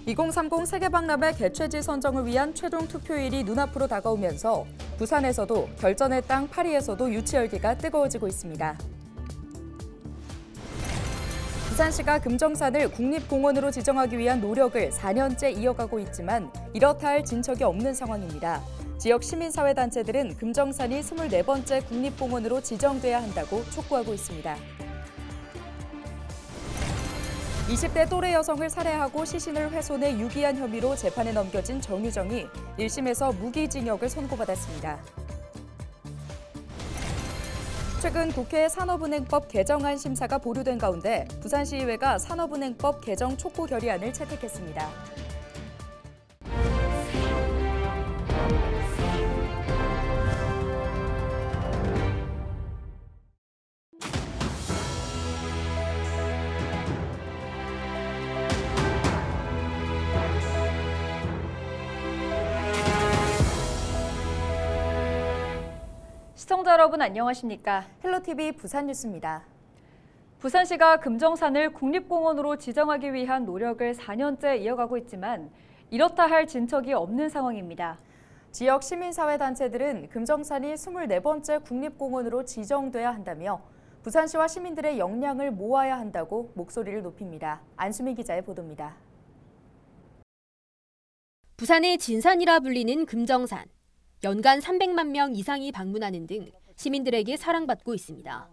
2030 세계박람회 개최지 선정을 위한 최종 투표일이 눈앞으로 다가오면서 부산에서도 결전의 땅 파리에서도 유치 열기가 뜨거워지고 있습니다. 부산시가 금정산을 국립공원으로 지정하기 위한 노력을 4년째 이어가고 있지만 이렇다 할 진척이 없는 상황입니다. 지역 시민사회단체들은 금정산이 24번째 국립공원으로 지정돼야 한다고 촉구하고 있습니다. 20대 또래 여성을 살해하고 시신을 훼손해 유기한 혐의로 재판에 넘겨진 정유정이 1심에서 무기징역을 선고받았습니다. 최근 국회 산업은행법 개정안 심사가 보류된 가운데 부산시의회가 산업은행법 개정 촉구 결의안을 채택했습니다. 시청자 여러분 안녕하십니까? 헬로티비 부산뉴스입니다. 부산시가 금정산을 국립공원으로 지정하기 위한 노력을 4년째 이어가고 있지만 이렇다 할 진척이 없는 상황입니다. 지역 시민사회단체들은 금정산이 24번째 국립공원으로 지정돼야 한다며 부산시와 시민들의 역량을 모아야 한다고 목소리를 높입니다. 안수미 기자의 보도입니다. 부산의 진산이라 불리는 금정산. 연간 300만 명 이상이 방문하는 등 시민들에게 사랑받고 있습니다.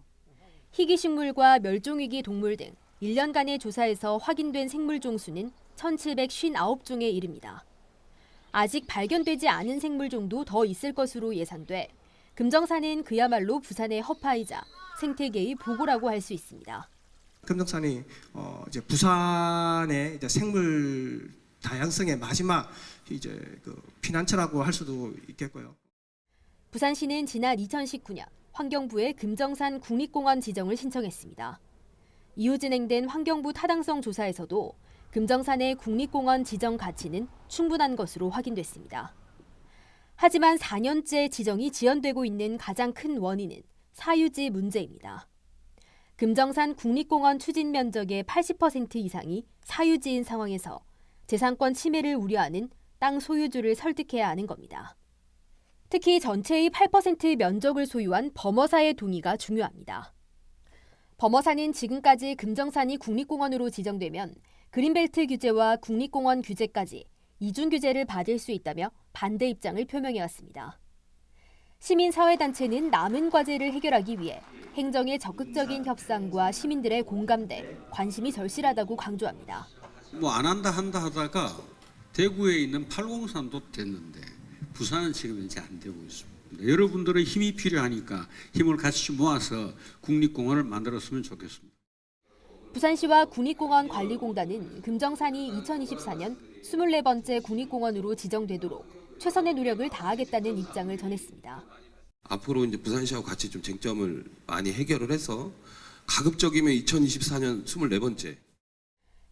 희귀식물과 멸종위기 동물 등 1년간의 조사에서 확인된 생물 종수는 1,759종에 이릅니다. 아직 발견되지 않은 생물종도 더 있을 것으로 예상돼 금정산은 그야말로 부산의 허파이자 생태계의 보고라고 할 수 있습니다. 금정산이 이제 부산의 이제 생물 다양성의 마지막 이제 피난처라고 할 수도 있겠고요. 부산시는 지난 2019년 환경부에 금정산 국립공원 지정을 신청했습니다. 이후 진행된 환경부 타당성 조사에서도 금정산의 국립공원 지정 가치는 충분한 것으로 확인됐습니다. 하지만 4년째 지정이 지연되고 있는 가장 큰 원인은 사유지 문제입니다. 금정산 국립공원 추진 면적의 80% 이상이 사유지인 상황에서 재산권 침해를 우려하는 땅 소유주를 설득해야 하는 겁니다. 특히 전체의 8% 면적을 소유한 범어사의 동의가 중요합니다. 범어사는 지금까지 금정산이 국립공원으로 지정되면 그린벨트 규제와 국립공원 규제까지 이중 규제를 받을 수 있다며 반대 입장을 표명해왔습니다. 시민사회단체는 남은 과제를 해결하기 위해 행정의 적극적인 협상과 시민들의 공감대, 관심이 절실하다고 강조합니다. 안 한다 하다가 대구에 있는 팔공산도 됐는데 부산은 지금 현재 안 되고 있습니다. 여러분들의 힘이 필요하니까 힘을 같이 모아서 국립공원을 만들었으면 좋겠습니다. 부산시와 국립공원관리공단은 금정산이 2024년 24번째 국립공원으로 지정되도록 최선의 노력을 다하겠다는 입장을 전했습니다. 앞으로 이제 부산시하고 같이 좀 쟁점을 많이 해결을 해서 가급적이면 2024년 24번째.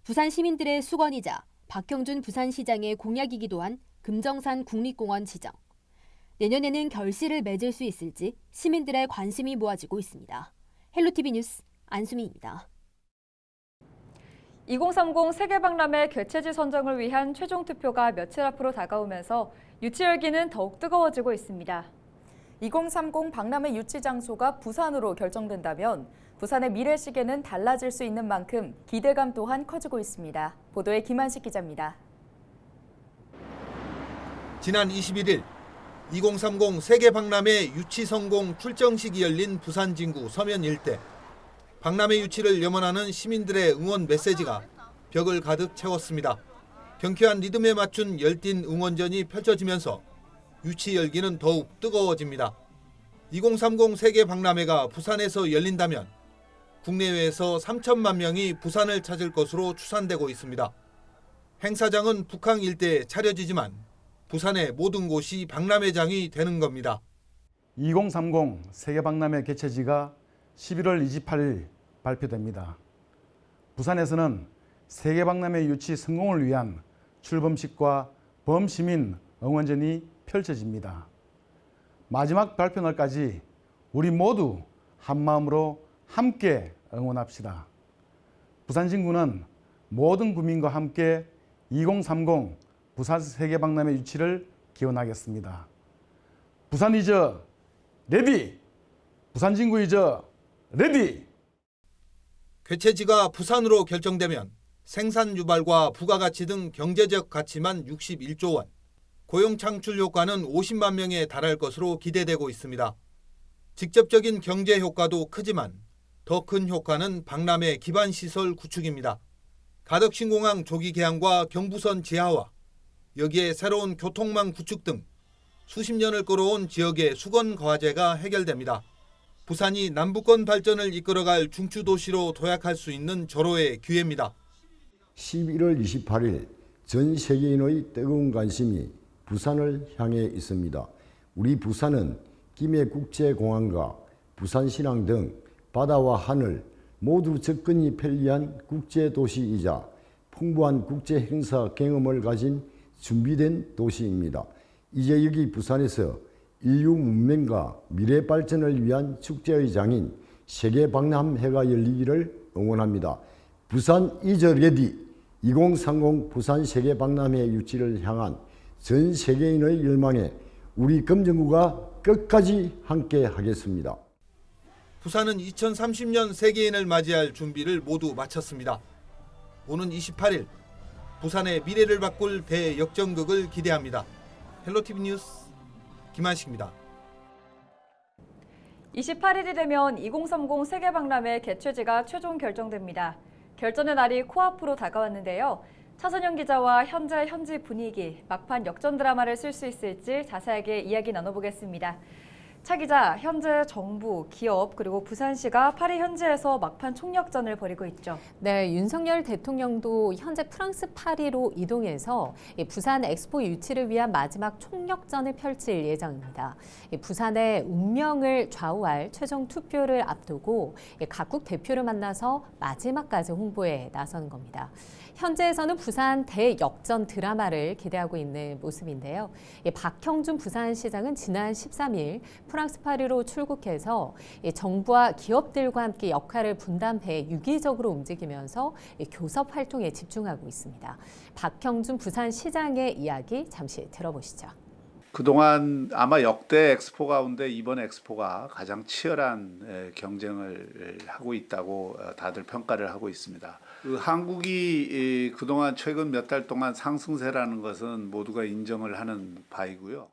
부산 시민들의 수건이자 박형준 부산시장의 공약이기도 한 금정산 국립공원 지정. 내년에는 결실을 맺을 수 있을지 시민들의 관심이 모아지고 있습니다. 헬로티비 뉴스 안수미입니다. 2030 세계박람회 개최지 선정을 위한 최종 투표가 며칠 앞으로 다가오면서 유치 열기는 더욱 뜨거워지고 있습니다. 2030 박람회 유치 장소가 부산으로 결정된다면 부산의 미래 시계는 달라질 수 있는 만큼 기대감 또한 커지고 있습니다. 보도에 김한식 기자입니다. 지난 21일 2030 세계박람회 유치 성공 출정식이 열린 부산 진구 서면 일대. 박람회 유치를 염원하는 시민들의 응원 메시지가 벽을 가득 채웠습니다. 경쾌한 리듬에 맞춘 열띤 응원전이 펼쳐지면서 유치 열기는 더욱 뜨거워집니다. 2030 세계박람회가 부산에서 열린다면 국내외에서 3천만 명이 부산을 찾을 것으로 추산되고 있습니다. 행사장은 북항 일대에 차려지지만 부산의 모든 곳이 박람회장이 되는 겁니다. 2030 세계박람회 개최지가 11월 28일 발표됩니다. 부산에서는 세계박람회 유치 성공을 위한 출범식과 범시민 응원전이 펼쳐집니다. 마지막 발표 날까지 우리 모두 한마음으로 함께 응원합시다. 부산 진구는 모든 국민과 함께 2030 부산 세계박람회 유치를 기원하겠습니다. 부산 이즈 레디! 부산 진구 이즈 레디! 개최지가 부산으로 결정되면 생산 유발과 부가가치 등 경제적 가치만 61조 원, 고용 창출 효과는 50만 명에 달할 것으로 기대되고 있습니다. 직접적인 경제 효과도 크지만 더 큰 효과는 박람회 기반 시설 구축입니다. 가덕신공항 조기 개항과 경부선 지하화, 여기에 새로운 교통망 구축 등 수십 년을 끌어온 지역의 수건 과제가 해결됩니다. 부산이 남부권 발전을 이끌어갈 중추도시로 도약할 수 있는 절호의 기회입니다. 11월 28일 전 세계인의 뜨거운 관심이 부산을 향해 있습니다. 우리 부산은 김해국제공항과 부산신항 등 바다와 하늘 모두 접근이 편리한 국제도시이자 풍부한 국제행사 경험을 가진 준비된 도시입니다. 이제 여기 부산에서 인류 문명과 미래 발전을 위한 축제의 장인 세계박람회가 열리기를 응원합니다. 부산 이즈 레디 2030 부산 세계박람회 유치를 향한 전 세계인의 열망에 우리 금정구가 끝까지 함께 하겠습니다. 부산은 2030년 세계인을 맞이할 준비를 모두 마쳤습니다. 오는 28일 부산의 미래를 바꿀 대역전극을 기대합니다. 헬로티비 뉴스 김한식입니다. 28일이 되면 2030 세계박람회 개최지가 최종 결정됩니다. 결전의 날이 코앞으로 다가왔는데요. 차선영 기자와 현지 분위기, 막판 역전 드라마를 쓸 수 있을지 자세하게 이야기 나눠보겠습니다. 차 기자, 현재 정부, 기업 그리고 부산시가 파리 현지에서 막판 총력전을 벌이고 있죠. 네, 윤석열 대통령도 현재 프랑스 파리로 이동해서 부산 엑스포 유치를 위한 마지막 총력전을 펼칠 예정입니다. 부산의 운명을 좌우할 최종 투표를 앞두고 각국 대표를 만나서 마지막까지 홍보에 나서는 겁니다. 현재에서는 부산 대역전 드라마를 기대하고 있는 모습인데요. 박형준 부산시장은 지난 13일 프랑스 파리로 출국해서 정부와 기업들과 함께 역할을 분담해 유기적으로 움직이면서 교섭 활동에 집중하고 있습니다. 박형준 부산시장의 이야기 잠시 들어보시죠. 그동안 아마 역대 엑스포 가운데 이번 엑스포가 가장 치열한 경쟁을 하고 있다고 다들 평가를 하고 있습니다. 한국이 그동안 최근 몇 달 동안 상승세라는 것은 모두가 인정을 하는 바이고요.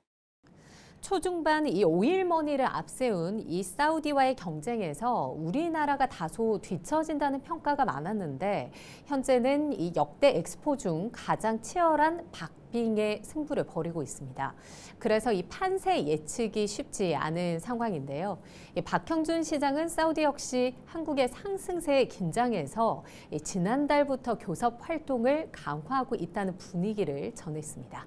초중반 이 오일머니를 앞세운 이 사우디와의 경쟁에서 우리나라가 다소 뒤처진다는 평가가 많았는데 현재는 이 역대 엑스포 중 가장 치열한 박빙의 승부를 벌이고 있습니다. 그래서 이 판세 예측이 쉽지 않은 상황인데요. 박형준 시장은 사우디 역시 한국의 상승세에 긴장해서 지난달부터 교섭 활동을 강화하고 있다는 분위기를 전했습니다.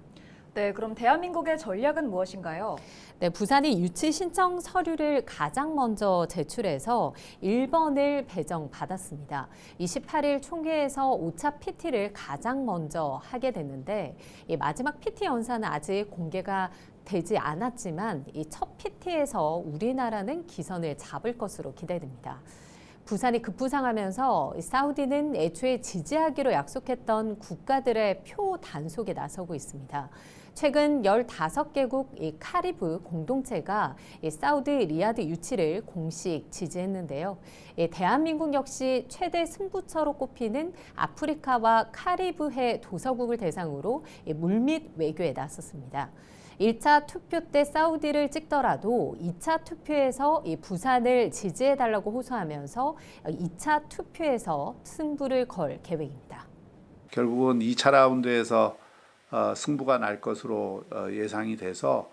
네, 그럼 대한민국의 전략은 무엇인가요? 네, 부산이 유치 신청 서류를 가장 먼저 제출해서 1번을 배정받았습니다. 28일 총회에서 5차 PT를 가장 먼저 하게 됐는데 이 마지막 PT 연사는 아직 공개가 되지 않았지만 이 첫 PT에서 우리나라는 기선을 잡을 것으로 기대됩니다. 부산이 급부상하면서 사우디는 애초에 지지하기로 약속했던 국가들의 표 단속에 나서고 있습니다. 최근 15개국 카리브 공동체가 사우디 리야드 유치를 공식 지지했는데요. 대한민국 역시 최대 승부처로 꼽히는 아프리카와 카리브해 도서국을 대상으로 물밑 외교에 나섰습니다. 1차 투표 때 사우디를 찍더라도 2차 투표에서 부산을 지지해달라고 호소하면서 2차 투표에서 승부를 걸 계획입니다. 결국은 2차 라운드에서 승부가 날 것으로 예상이 돼서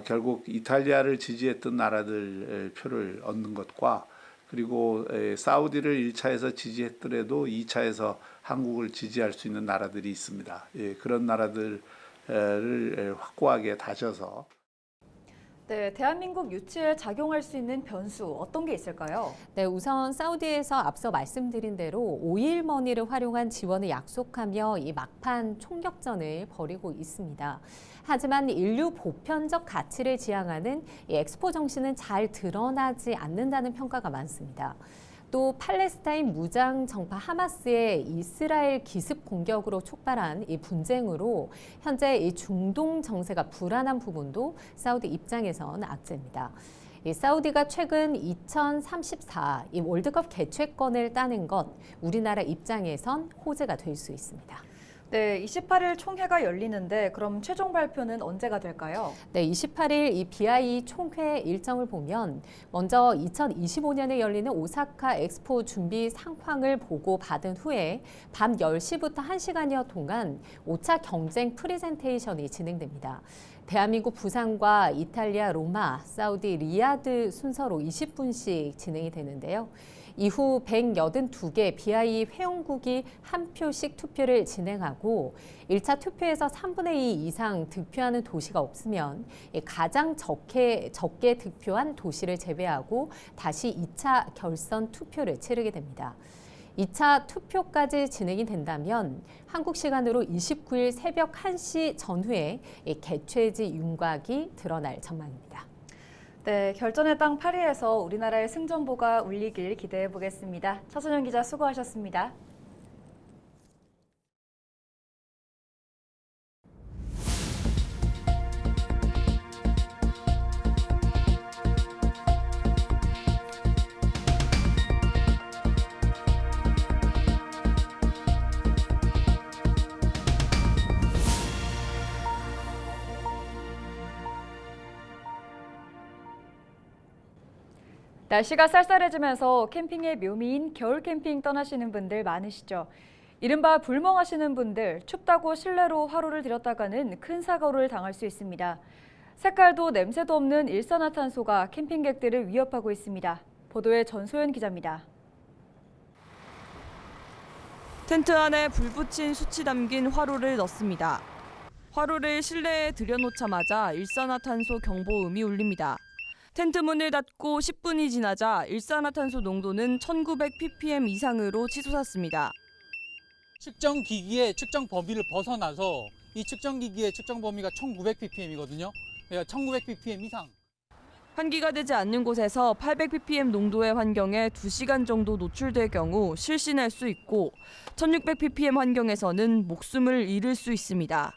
결국 이탈리아를 지지했던 나라들 표를 얻는 것과 그리고 사우디를 1차에서 지지했더라도 2차에서 한국을 지지할 수 있는 나라들이 있습니다. 그런 나라들을 확고하게 다져서 네, 대한민국 유치에 작용할 수 있는 변수 어떤 게 있을까요? 네, 우선 사우디에서 앞서 말씀드린 대로 오일머니를 활용한 지원을 약속하며 이 막판 총격전을 벌이고 있습니다. 하지만 인류 보편적 가치를 지향하는 이 엑스포 정신은 잘 드러나지 않는다는 평가가 많습니다. 또 팔레스타인 무장 정파 하마스의 이스라엘 기습 공격으로 촉발한 이 분쟁으로 현재 이 중동 정세가 불안한 부분도 사우디 입장에선 악재입니다. 이 사우디가 최근 2034 이 월드컵 개최권을 따는 것, 우리나라 입장에선 호재가 될 수 있습니다. 네, 28일 총회가 열리는데 그럼 최종 발표는 언제가 될까요? 네, 28일 이 BIE 총회 일정을 보면 먼저 2025년에 열리는 오사카 엑스포 준비 상황을 보고 받은 후에 밤 10시부터 1시간여 동안 5차 경쟁 프레젠테이션이 진행됩니다. 대한민국 부산과 이탈리아 로마, 사우디 리야드 순서로 20분씩 진행이 되는데요. 이후 182개 BIE 회원국이 한 표씩 투표를 진행하고 1차 투표에서 3분의 2 이상 득표하는 도시가 없으면 가장 적게 득표한 도시를 제외하고 다시 2차 결선 투표를 치르게 됩니다. 2차 투표까지 진행이 된다면 한국 시간으로 29일 새벽 1시 전후에 개최지 윤곽이 드러날 전망입니다. 네, 결전의 땅 파리에서 우리나라의 승전보가 울리길 기대해 보겠습니다. 차선영 기자 수고하셨습니다. 날씨가 쌀쌀해지면서 캠핑의 묘미인 겨울 캠핑 떠나시는 분들 많으시죠. 이른바 불멍하시는 분들, 춥다고 실내로 화로를 들였다가는 큰 사고를 당할 수 있습니다. 색깔도 냄새도 없는 일산화탄소가 캠핑객들을 위협하고 있습니다. 보도에 전소연 기자입니다. 텐트 안에 불 붙인 수치 담긴 화로를 넣습니다. 화로를 실내에 들여놓자마자 일산화탄소 경보음이 울립니다. 텐트 문을 닫고 10분이 지나자 일산화탄소 농도는 1900ppm 이상으로 치솟았습니다. 측정 기기의 측정 범위를 벗어나서 이 측정 기기의 측정 범위가 1900ppm이거든요. 그러니까 1900ppm 이상. 환기가 되지 않는 곳에서 800ppm 농도의 환경에 2시간 정도 노출될 경우 실신할 수 있고 1600ppm 환경에서는 목숨을 잃을 수 있습니다.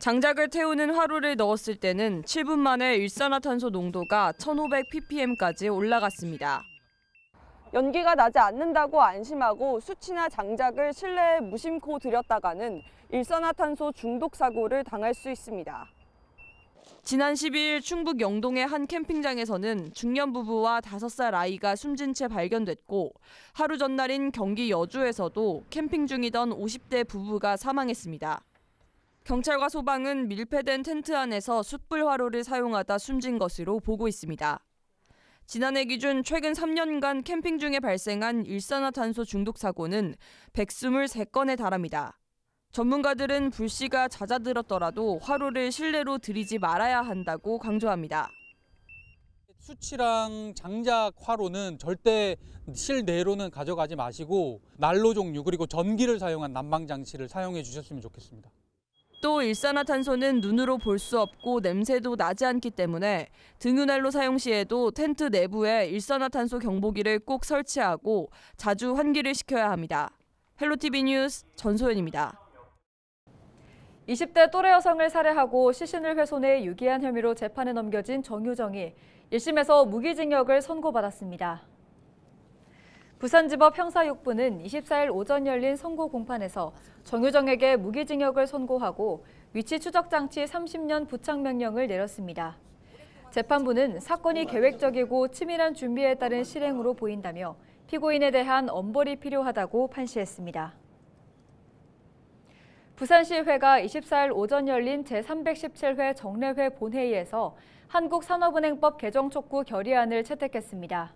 장작을 태우는 화로를 넣었을 때는 7분 만에 일산화탄소 농도가 1500ppm까지 올라갔습니다. 연기가 나지 않는다고 안심하고 수치나 장작을 실내에 무심코 들였다가는 일산화탄소 중독 사고를 당할 수 있습니다. 지난 12일 충북 영동의 한 캠핑장에서는 중년 부부와 5살 아이가 숨진 채 발견됐고 하루 전날인 경기 여주에서도 캠핑 중이던 50대 부부가 사망했습니다. 경찰과 소방은 밀폐된 텐트 안에서 숯불 화로를 사용하다 숨진 것으로 보고 있습니다. 지난해 기준 최근 3년간 캠핑 중에 발생한 일산화탄소 중독 사고는 123건에 달합니다. 전문가들은 불씨가 잦아들었더라도 화로를 실내로 들이지 말아야 한다고 강조합니다. 수치랑 장작 화로는 절대 실내로는 가져가지 마시고 난로 종류 그리고 전기를 사용한 난방 장치를 사용해 주셨으면 좋겠습니다. 또 일산화탄소는 눈으로 볼 수 없고 냄새도 나지 않기 때문에 등유난로 사용 시에도 텐트 내부에 일산화탄소 경보기를 꼭 설치하고 자주 환기를 시켜야 합니다. 헬로티비 뉴스 전소연입니다. 20대 또래 여성을 살해하고 시신을 훼손해 유기한 혐의로 재판에 넘겨진 정유정이 1심에서 무기징역을 선고받았습니다. 부산지법 형사 6부는 24일 오전 열린 선고 공판에서 정유정에게 무기징역을 선고하고 위치 추적 장치 30년 부착 명령을 내렸습니다. 재판부는 사건이 계획적이고 치밀한 준비에 따른 실행으로 보인다며 피고인에 대한 엄벌이 필요하다고 판시했습니다. 부산시의회가 24일 오전 열린 제317회 정례회 본회의에서 한국산업은행법 개정 촉구 결의안을 채택했습니다.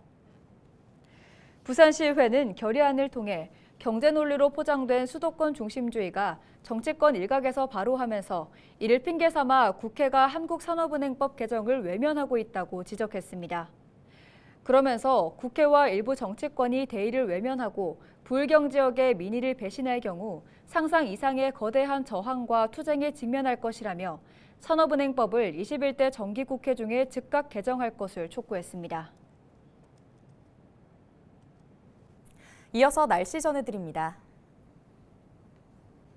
부산시의회는 결의안을 통해 경제 논리로 포장된 수도권 중심주의가 정치권 일각에서 발호하면서 이를 핑계 삼아 국회가 한국산업은행법 개정을 외면하고 있다고 지적했습니다. 그러면서 국회와 일부 정치권이 대의를 외면하고 부울경 지역의 민의를 배신할 경우 상상 이상의 거대한 저항과 투쟁에 직면할 것이라며 산업은행법을 21대 정기국회 중에 즉각 개정할 것을 촉구했습니다. 이어서 날씨 전해드립니다.